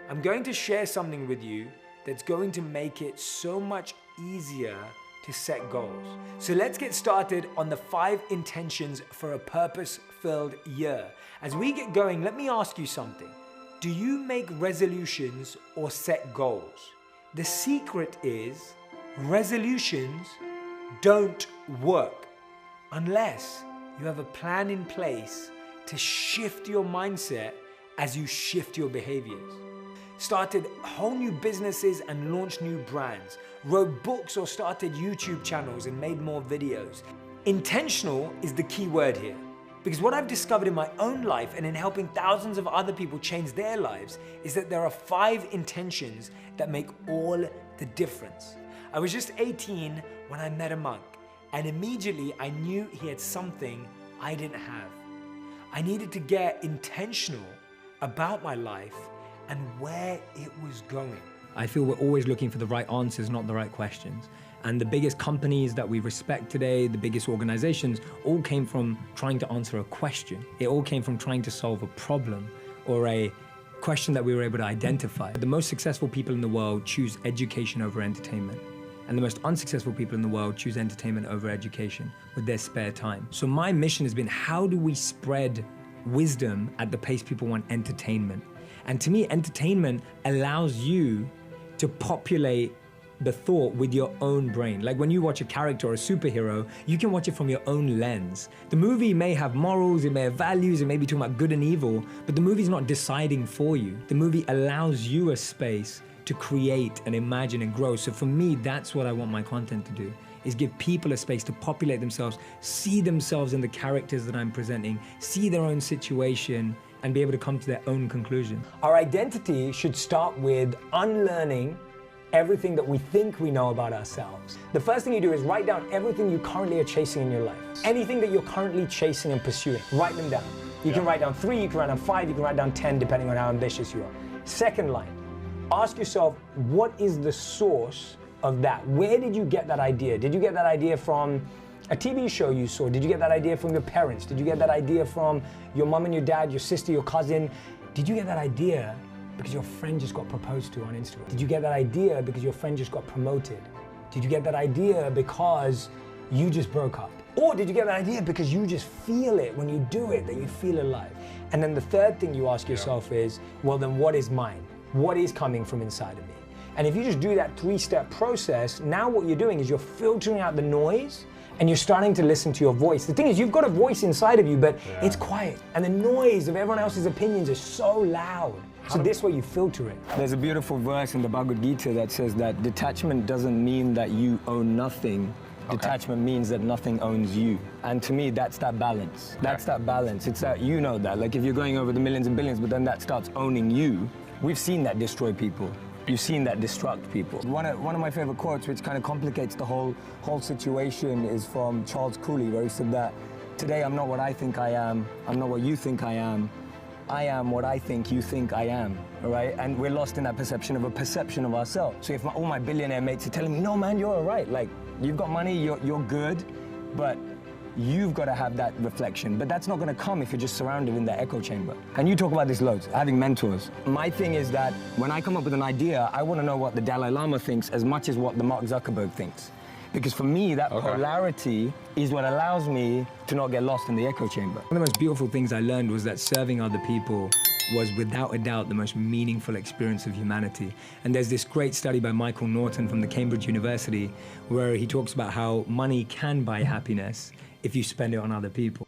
I'm going to share something with you that's going to make it so much easier to set goals. So let's get started on the 5 intentions for a purpose-filled year. As we get going, let me ask you something. Do you make resolutions or set goals? The secret is resolutions don't work unless you have a plan in place to shift your mindset as you shift your behaviors. Started whole new businesses and launched new brands, wrote books or started YouTube channels and made more videos. Intentional is the key word here, because what I've discovered in my own life and in helping thousands of other people change their lives is that there are 5 intentions that make all the difference. I was just 18 when I met a monk, and immediately I knew he had something I didn't have. I needed to get intentional about my life and where it was going. I feel we're always looking for the right answers, not the right questions. And the biggest companies that we respect today, the biggest organizations, all came from trying to answer a question. It all came from trying to solve a problem or a question that we were able to identify. The most successful people in the world choose education over entertainment. And the most unsuccessful people in the world choose entertainment over education with their spare time. So my mission has been, how do we spread wisdom at the pace people want entertainment? And to me, entertainment allows you to populate the thought with your own brain. Like when you watch a character or a superhero, you can watch it from your own lens. The movie may have morals, it may have values, it may be talking about good and evil, but the movie's not deciding for you. The movie allows you a space to create and imagine and grow. So for me, that's what I want my content to do, is give people a space to populate themselves, see themselves in the characters that I'm presenting, see their own situation, and be able to come to their own conclusion. Our identity should start with unlearning everything that we think we know about ourselves. The first thing you do is write down everything you currently are chasing in your life. Anything that you're currently chasing and pursuing, write them down. You can write down 3, you can write down 5, you can write down 10, depending on how ambitious you are. Second line, ask yourself, what is the source of that? Where did you get that idea? Did you get that idea from a TV show you saw? Did you get that idea from your parents? Did you get that idea from your mom and your dad, your sister, your cousin? Did you get that idea because your friend just got proposed to on Instagram? Did you get that idea because your friend just got promoted? Did you get that idea because you just broke up? Or did you get that idea because you just feel it when you do it, that you feel alive? And then the third thing you ask yourself is, well, then what is mine? What is coming from inside of me? And if you just do that 3-step process, now what you're doing is you're filtering out the noise and you're starting to listen to your voice. The thing is, you've got a voice inside of you, but it's quiet. And the noise of everyone else's opinions is so loud. So this way you filter it. There's a beautiful verse in the Bhagavad Gita that says that detachment doesn't mean that you own nothing. Detachment means that nothing owns you. And to me, that's that balance. That's that balance. It's that, you know that. Like if you're going over the millions and billions, but then that starts owning you, we've seen that destroy people. You've seen that destruct people. One of my favorite quotes, which kind of complicates the whole situation, is from Charles Cooley, where he said that, today I'm not what I think I am not what you think I am what I think you think I am, all right? And we're lost in that perception of ourselves. So if all my billionaire mates are telling me, no man, you're all right, like you've got money, you're good, but you've got to have that reflection. But that's not going to come if you're just surrounded in that echo chamber. And you talk about this loads, having mentors. My thing is that when I come up with an idea, I want to know what the Dalai Lama thinks as much as what the Mark Zuckerberg thinks. Because for me, that polarity is what allows me to not get lost in the echo chamber. One of the most beautiful things I learned was that serving other people was without a doubt the most meaningful experience of humanity. And there's this great study by Michael Norton from the Cambridge University where he talks about how money can buy happiness if you spend it on other people.